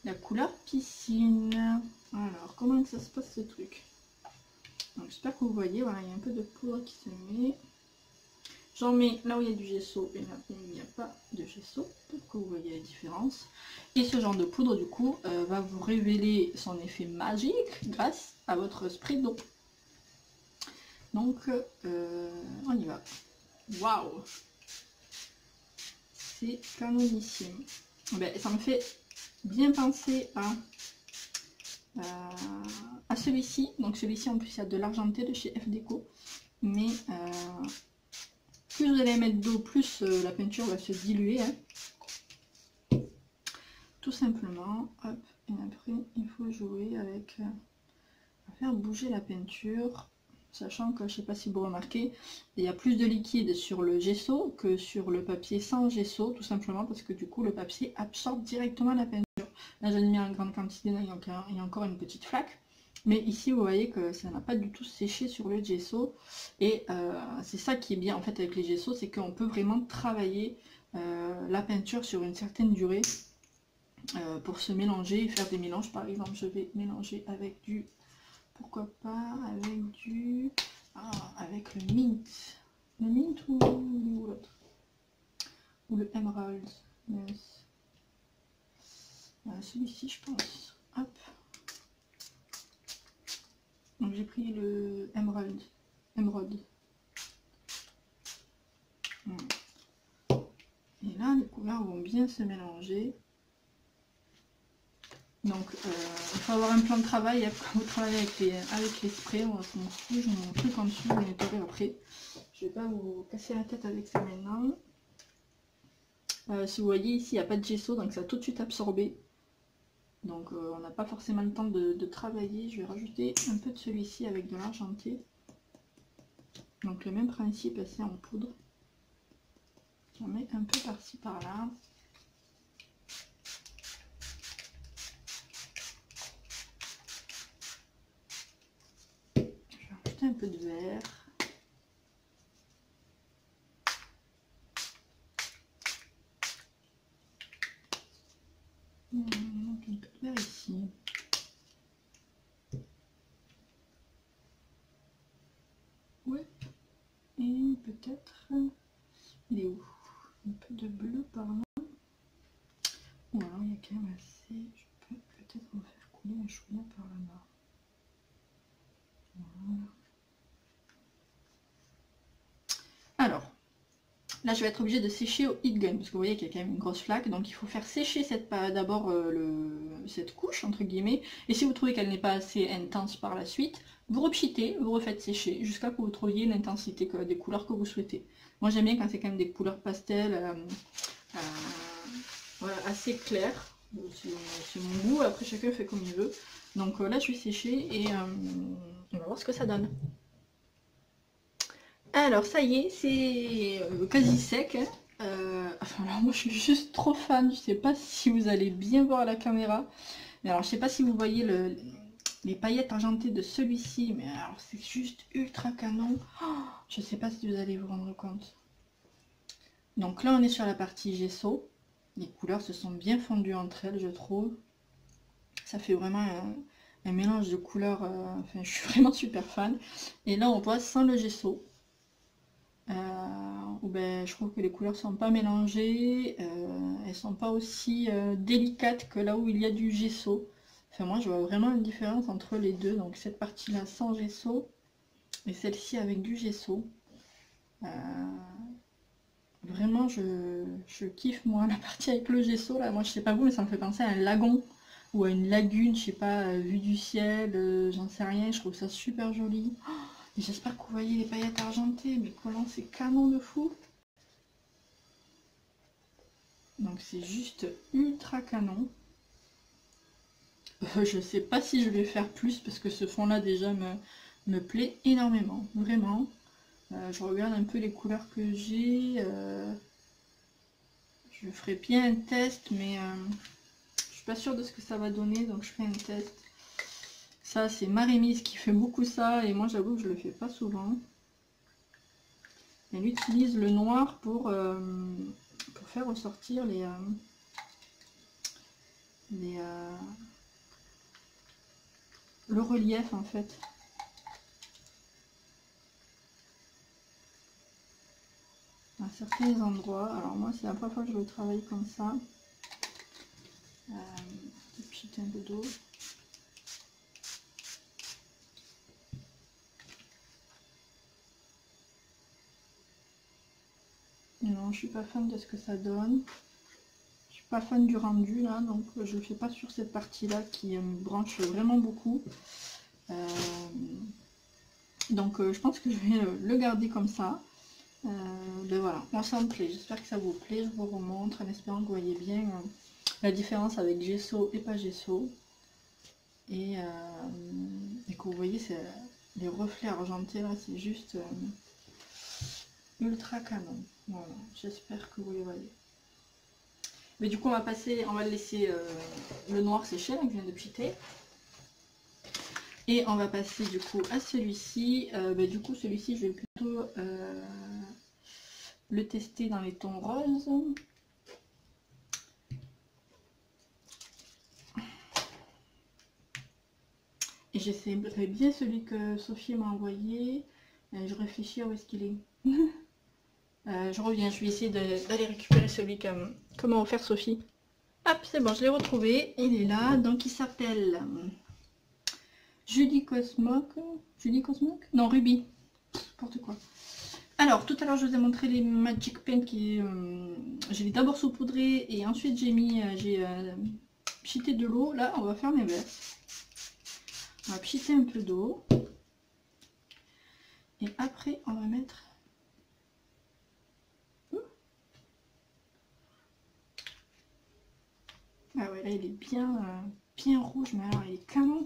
la couleur piscine. Alors comment que ça se passe ce truc? J'espère que vous voyez, voilà, il y a un peu de poudre qui se met. J'en mets là où il y a du gesso et là où il n'y a pas de gesso, pour que vous voyez la différence. Et ce genre de poudre du coup va vous révéler son effet magique grâce à votre spray d'eau. Donc on y va. Waouh! C'est canonissime. Ben, ça me fait bien penser à celui-ci. Donc celui-ci en plus il y a de l'argenté de chez F Déco. Mais plus vous allez mettre d'eau, plus la peinture va se diluer. Hein. Tout simplement. Hop. Et après, il faut jouer avec... faire bouger la peinture Sachant que, je sais pas si vous remarquez, il y a plus de liquide sur le gesso que sur le papier sans gesso, tout simplement parce que du coup le papier absorbe directement la peinture. Là j'en ai mis en grande quantité, là, il y a encore une petite flaque. Mais ici vous voyez que ça n'a pas du tout séché sur le gesso. Et c'est ça qui est bien en fait avec les gessos, c'est qu'on peut vraiment travailler la peinture sur une certaine durée pour se mélanger et faire des mélanges. Par exemple, je vais mélanger avec du... Pourquoi pas avec du... Ah, avec le mint. Le mint ou l'autre? Ou le emerald. Yes. Celui-ci, je pense. Hop. Donc j'ai pris le emerald. Emerald. Et là, les couleurs vont bien se mélanger. Donc, il faut avoir un plan de travail. Quand vous travaillez avec les sprays, on va se montrer mon truc en dessous, vous nettoierez après. Je ne vais pas vous casser la tête avec ça maintenant. Si vous voyez ici, il n'y a pas de gesso, donc ça a tout de suite absorbé. Donc, on n'a pas forcément le temps de travailler. Je vais rajouter un peu de celui-ci avec de l'argenté. Donc, le même principe, c'est en poudre. J'en mets un peu par-ci, par-là. Un peu de vert. Un peu de vert ici. Ouais. Et peut-être... Il est où? Un peu de bleu par là. Ou alors il y a quand même assez... Je peux peut-être en faire couler un chouïa par là-bas. Voilà. Alors, là je vais être obligée de sécher au heat gun, parce que vous voyez qu'il y a quand même une grosse flaque, donc il faut faire sécher d'abord cette couche, entre guillemets, et si vous trouvez qu'elle n'est pas assez intense par la suite, vous repchitez, vous refaites sécher, jusqu'à ce que vous trouviez l'intensité des couleurs que vous souhaitez. Moi j'aime bien quand c'est quand même des couleurs pastel, voilà, assez claires, c'est mon goût, après chacun fait comme il veut. Donc là je vais sécher et on va voir ce que ça donne. Alors ça y est, c'est quasi sec. Hein. Alors moi je suis juste trop fan, je sais pas si vous allez bien voir la caméra. Mais alors je sais pas si vous voyez les paillettes argentées de celui-ci, mais alors c'est juste ultra canon. Oh, je sais pas si vous allez vous rendre compte. Donc là on est sur la partie gesso. Les couleurs se sont bien fondues entre elles, je trouve. Ça fait vraiment un mélange de couleurs, enfin je suis vraiment super fan. Et là on voit sans le gesso. Où ben, je trouve que les couleurs sont pas mélangées, elles sont pas aussi délicates que là où il y a du gesso. Enfin moi je vois vraiment une différence entre les deux, donc cette partie là sans gesso et celle-ci avec du gesso. Vraiment je kiffe moi la partie avec le gesso là, moi je sais pas vous mais ça me fait penser à un lagon ou à une lagune, je sais pas, vue du ciel, j'en sais rien, je trouve ça super joli. Oh, j'espère que vous voyez les paillettes argentées, mais comment c'est canon de fou. Donc c'est juste ultra canon. Je sais pas si je vais faire plus parce que ce fond là déjà me plaît énormément, vraiment. Je regarde un peu les couleurs que j'ai. Je ferai bien un test, mais je suis pas sûre de ce que ça va donner, donc je fais un test. Ça c'est Marémise qui fait beaucoup ça et moi j'avoue que je le fais pas souvent. Elle utilise le noir pour faire ressortir le relief en fait. À certains endroits. Alors moi c'est la première fois que je le travaille comme ça. Petit un peu d'eau. Non, je suis pas fan de ce que ça donne. Je suis pas fan du rendu là, donc je le fais pas sur cette partie là qui me branche vraiment beaucoup. Donc je pense que je vais le garder comme ça. Ben voilà, moi ça me plaît, j'espère que ça vous plaît, je vous remontre en espérant que vous voyez bien la différence avec gesso et pas gesso. Et que vous voyez les reflets argentés là, c'est juste ultra canon. Voilà, j'espère que vous les voyez. Mais du coup, on va laisser le noir sécher, là, que je viens de pchiter. Et on va passer du coup à celui-ci. Du coup, celui-ci, je vais plutôt le tester dans les tons roses. Et j'essaierai bien celui que Sophie m'a envoyé. Je réfléchis à où est-ce qu'il est. Je reviens, je vais essayer d'aller récupérer celui que m'a offert Sophie. Hop, c'est bon, je l'ai retrouvé. Il est là. Donc, il s'appelle Julie Cosmoc. Julie Cosmoc? Non, Ruby. N'importe quoi. Alors, tout à l'heure, je vous ai montré les Magic Pen qui... je l'ai d'abord saupoudré et ensuite j'ai pchité de l'eau. Là, on va faire l'inverse. On va pchiter un peu d'eau. Et après, on va mettre... Ah ouais, là, il est bien rouge, mais alors, il est canon.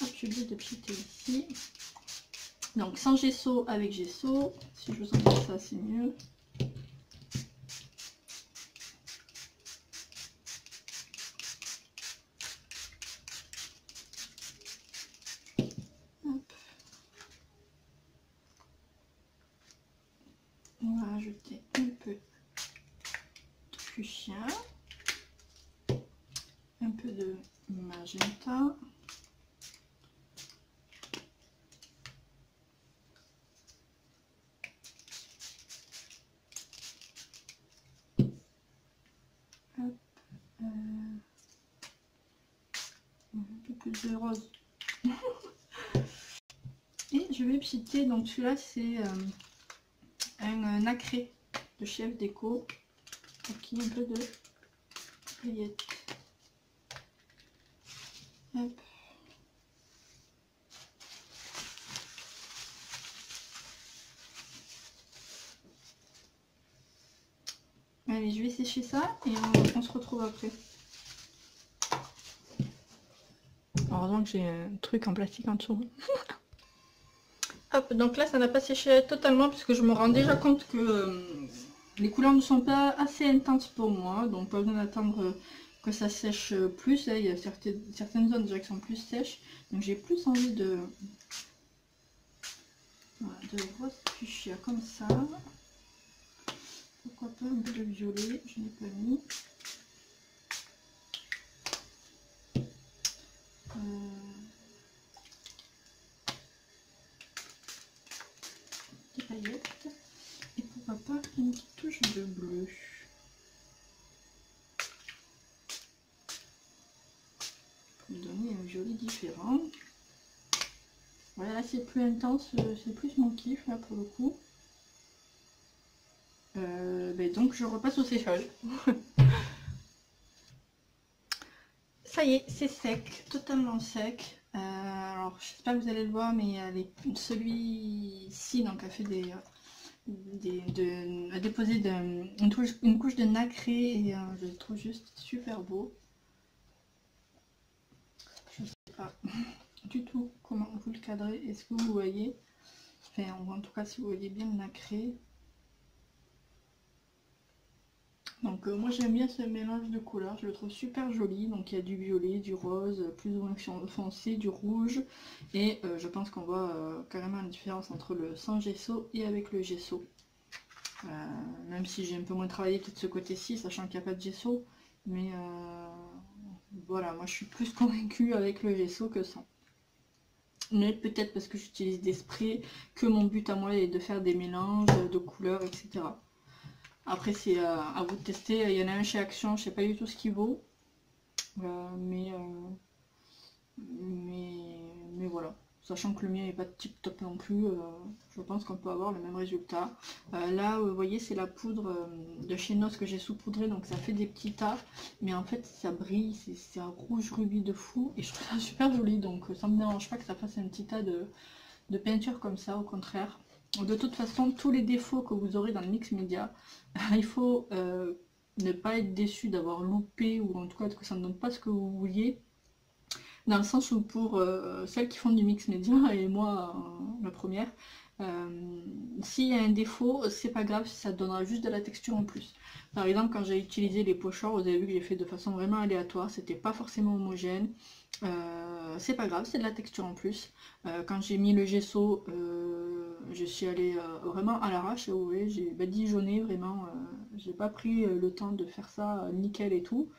Hop, je vais de pchiter ici. Donc, sans gesso, avec gesso. Si je vous envoie ça, c'est mieux. Hop. On va rajouter un peu de fuchsia. Un peu de magenta. Hop, un peu plus de rose. Et je vais pchiter, donc celui-là c'est un nacré de Chef Déco. Qui un peu de paillettes. Hop. Allez, je vais sécher ça et on se retrouve après. Heureusement que j'ai un truc en plastique en dessous. Hop, donc là ça n'a pas séché totalement puisque je me rends déjà compte que les couleurs ne sont pas assez intenses pour moi. Donc pas besoin d'attendre que ça sèche plus. Là, il y a certaines zones déjà qui sont plus sèches. Donc j'ai plus envie de rose fuchsia comme ça. Pourquoi pas un peu de violet, je n'ai pas mis. Des paillettes. Et pourquoi pas une petite touche de bleu. Pour donner un violet différent. Voilà, là c'est plus intense, c'est plus mon kiff là pour le coup. Donc je repasse au séchage. Ça y est, c'est sec, totalement sec. Alors je sais pas si vous allez le voir, mais celui-ci donc a fait a déposé une couche de nacré et je le trouve juste super beau. Je sais pas du tout comment vous le cadrez. Est-ce que vous voyez? Enfin, en tout cas si vous voyez bien le nacré. Donc moi j'aime bien ce mélange de couleurs, je le trouve super joli. Donc il y a du violet, du rose, plus ou moins foncé, du rouge. Et je pense qu'on voit carrément la différence entre le sans gesso et avec le gesso. Même si j'ai un peu moins travaillé peut-être ce côté-ci, sachant qu'il n'y a pas de gesso. Mais voilà, moi je suis plus convaincue avec le gesso que sans. Mais peut-être parce que j'utilise des sprays, que mon but à moi est de faire des mélanges de couleurs, etc. Après c'est à vous de tester, il y en a un chez Action, je sais pas du tout ce qu'il vaut, mais voilà, sachant que le mien n'est pas tip top non plus, je pense qu'on peut avoir le même résultat. Là vous voyez c'est la poudre de chez NOS que j'ai saupoudré, donc ça fait des petits tas, mais en fait ça brille, c'est un rouge rubis de fou et je trouve ça super joli, donc ça me dérange pas que ça fasse un petit tas de peinture comme ça, au contraire. De toute façon, tous les défauts que vous aurez dans le mix média, il faut ne pas être déçu d'avoir loupé, ou en tout cas que ça ne donne pas ce que vous vouliez. Dans le sens où pour celles qui font du mix média, et moi la première, s'il y a un défaut, c'est pas grave, ça donnera juste de la texture en plus. Par exemple, quand j'ai utilisé les pochoirs, vous avez vu que j'ai fait de façon vraiment aléatoire, c'était pas forcément homogène. C'est pas grave, c'est de la texture en plus. Quand j'ai mis le gesso, je suis allée vraiment à l'arrache, vous voyez, j'ai badigeonné vraiment, j'ai pas pris le temps de faire ça nickel et tout.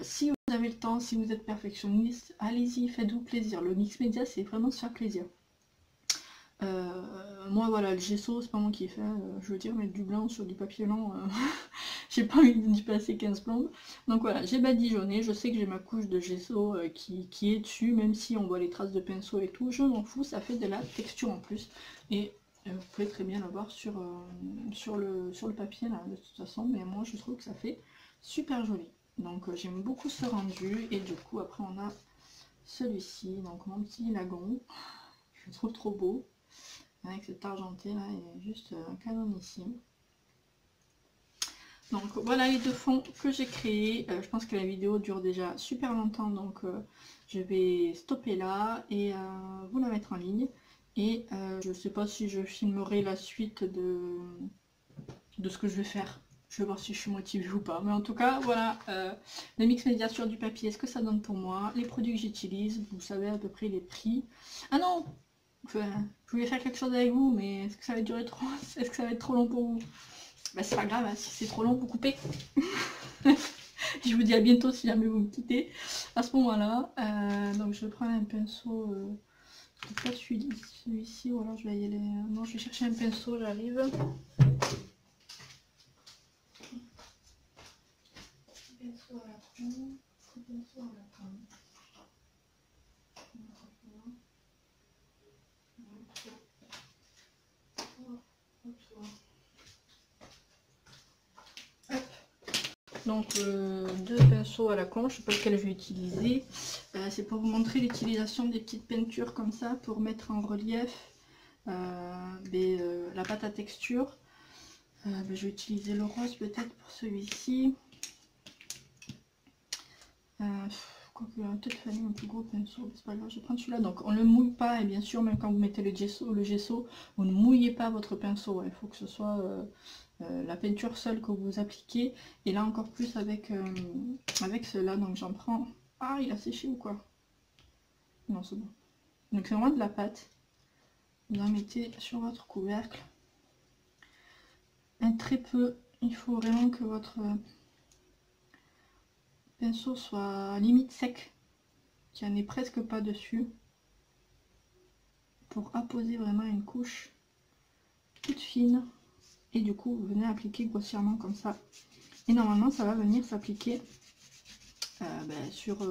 Si vous avez le temps, si vous êtes perfectionniste, allez-y, faites-vous plaisir. Le mix média, c'est vraiment se faire plaisir. Moi voilà, le gesso c'est pas moi qui ai fait, je veux dire mettre du blanc sur du papier blanc, j'ai pas envie d'y passer 15 plombes. Donc voilà, j'ai badigeonné, je sais que j'ai ma couche de gesso qui est dessus, même si on voit les traces de pinceau et tout, je m'en fous, ça fait de la texture en plus. Et vous pouvez très bien l'avoir sur le papier là de toute façon, mais moi je trouve que ça fait super joli. Donc j'aime beaucoup ce rendu, et du coup après on a celui-ci, donc mon petit lagon, je le trouve trop beau. Avec cet argenté là, il est juste canonissime. Donc voilà les deux fonds que j'ai créés. Je pense que la vidéo dure déjà super longtemps, donc je vais stopper là et vous la mettre en ligne. Et je sais pas si je filmerai la suite de ce que je vais faire. Je vais voir si je suis motivée ou pas. Mais en tout cas, voilà, le mix média sur du papier, ce que ça donne pour moi. Les produits que j'utilise, vous savez à peu près les prix. Ah non, enfin, je voulais faire quelque chose avec vous, mais est-ce que ça va durer trop? Est-ce que ça va être trop long pour vous? Bah c'est pas grave, hein, si c'est trop long, vous coupez. Je vous dis à bientôt si jamais vous me quittez à ce moment-là. Donc je vais prendre un pinceau, pas celui-ci, ou alors je vais y aller. Non, je vais chercher un pinceau, j'arrive. Pinceau à la pomme, pinceau à la pomme. Donc deux pinceaux à la con, je ne sais pas lequel je vais utiliser. C'est pour vous montrer l'utilisation des petites peintures comme ça pour mettre en relief la pâte à texture. Je vais utiliser le rose peut-être pour celui-ci. Quoique il va peut-être falloir un plus gros pinceau, c'est pas grave, je vais prendre celui-là. Donc on ne le mouille pas, et bien sûr même quand vous mettez le gesso, vous ne mouillez pas votre pinceau. Il faut que ce soit la peinture seule que vous appliquez, et là encore plus avec cela. Donc j'en prends. Ah, il a séché ou quoi? Non, c'est bon. Donc c'est vraiment de la pâte. Vous en mettez sur votre couvercle. Un très peu. Il faut vraiment que votre pinceau soit limite sec, qu'il n'y en ait presque pas dessus, pour apposer vraiment une couche toute fine. Et du coup vous venez appliquer grossièrement comme ça, et normalement ça va venir s'appliquer sur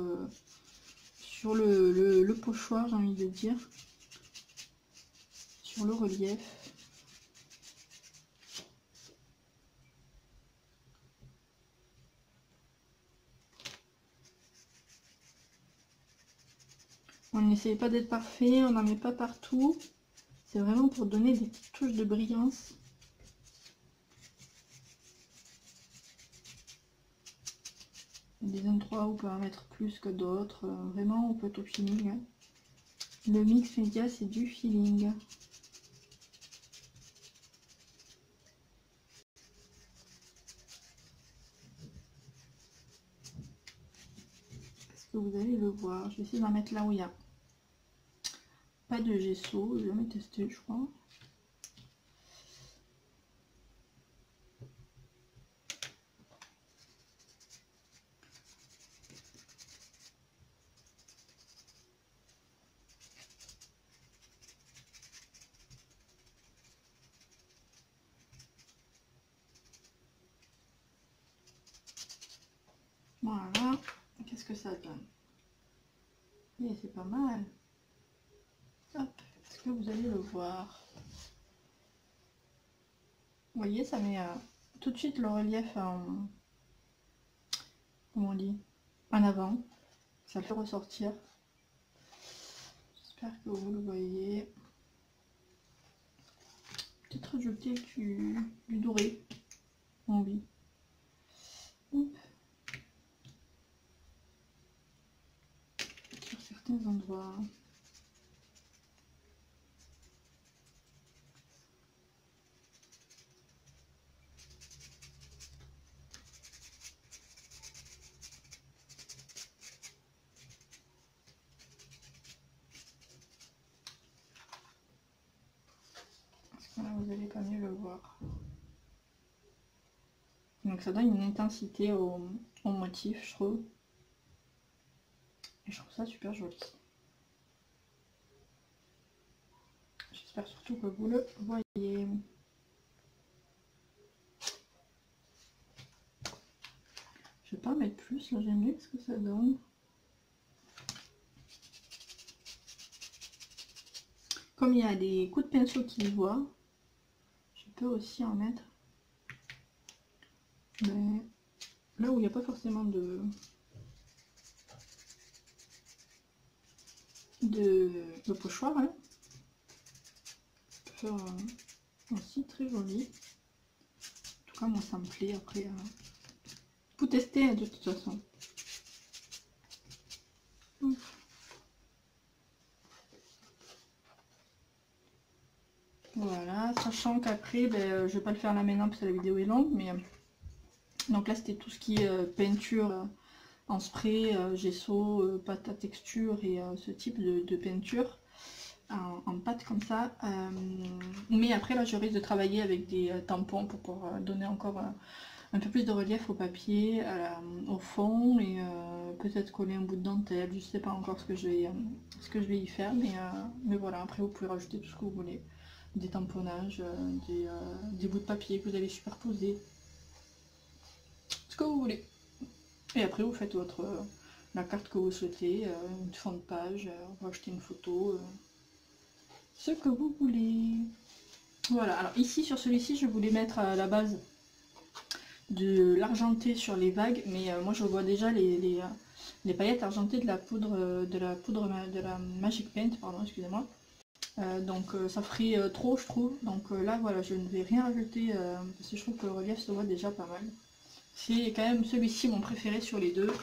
le pochoir, j'ai envie de dire, sur le relief. On n'essaye pas d'être parfait, on n'en met pas partout, c'est vraiment pour donner des petites touches de brillance. Des endroits où on peut en mettre plus que d'autres, vraiment on peut être au feeling, hein. Le mix média c'est du feeling. Est-ce que vous allez le voir? Je vais essayer d'en mettre là où il y a pas de gesso, je vais jamais tester je crois. Voilà, qu'est-ce que ça donne? Et c'est pas mal. Hop, est-ce que vous allez le voir? Vous voyez, ça met tout de suite le relief en, comment on dit, en avant. Ça le fait ressortir. J'espère que vous le voyez. Peut-être rajouter du doré. Oui. Sur certains endroits. Là, vous n'allez pas mieux le voir. Donc ça donne une intensité au motif, je trouve. Et je trouve ça super joli. J'espère surtout que vous le voyez. Je vais pas en mettre plus, là j'aime bien ce que ça donne. Comme il y a des coups de pinceau qui se voient, je peux aussi en mettre. Mais là où il n'y a pas forcément de pochoir, hein. Ça peut faire aussi très joli. En tout cas, moi ça me plaît. Après, vous testez hein, de toute façon. Voilà, sachant qu'après, ben, je vais pas le faire là maintenant parce que la vidéo est longue, mais donc là c'était tout ce qui est peinture en spray, gesso, pâte à texture et ce type de peinture en pâte comme ça. Mais après là je risque de travailler avec des tampons pour pouvoir donner encore un peu plus de relief au papier, au fond, et peut-être coller un bout de dentelle. Je sais pas encore ce que je vais y faire, mais voilà, après vous pouvez rajouter tout ce que vous voulez. Des tamponnages, des bouts de papier que vous allez superposer, ce que vous voulez. Et après vous faites la carte que vous souhaitez, une fond de page, rajouter une photo, ce que vous voulez. Voilà, alors ici sur celui-ci je voulais mettre à la base de l'argenté sur les vagues, mais moi je vois déjà les paillettes argentées de la poudre de la Magic Paint, pardon, excusez-moi. Donc ça ferait trop je trouve, donc là voilà, je ne vais rien rajouter parce que je trouve que le relief se voit déjà pas mal. C'est quand même celui-ci mon préféré sur les deux.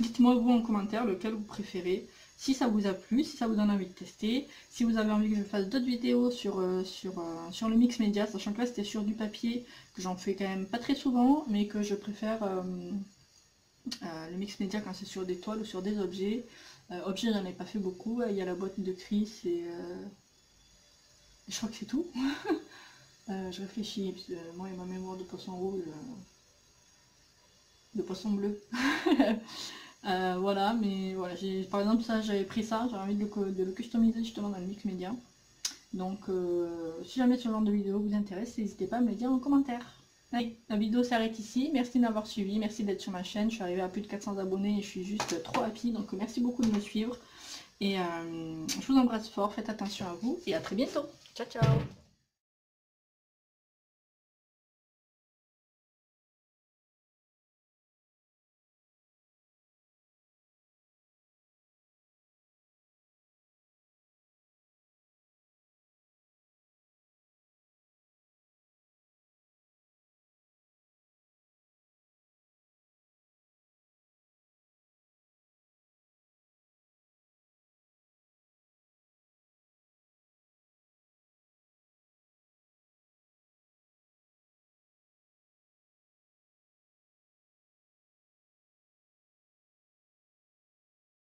Dites-moi vous en commentaire lequel vous préférez, si ça vous a plu, si ça vous donne envie de tester, si vous avez envie que je fasse d'autres vidéos sur le mix média, sachant que là c'était sur du papier, que j'en fais quand même pas très souvent, mais que je préfère le mix média quand c'est sur des toiles ou sur des objets. Objets j'en ai pas fait beaucoup, il y a la boîte de Chris et je crois que c'est tout. Je réfléchis, parce que moi et ma mémoire de poisson rouge, de poisson bleu. Voilà, mais voilà, par exemple ça j'avais pris ça, j'avais envie de le customiser justement dans le mix média. Donc si jamais ce genre de vidéo vous intéresse, n'hésitez pas à me le dire en commentaire. Allez, la vidéo s'arrête ici, merci de m'avoir suivi, merci d'être sur ma chaîne, je suis arrivée à plus de 400 abonnés et je suis juste trop happy, donc merci beaucoup de me suivre. Et je vous embrasse fort, faites attention à vous et à très bientôt. Ciao ciao.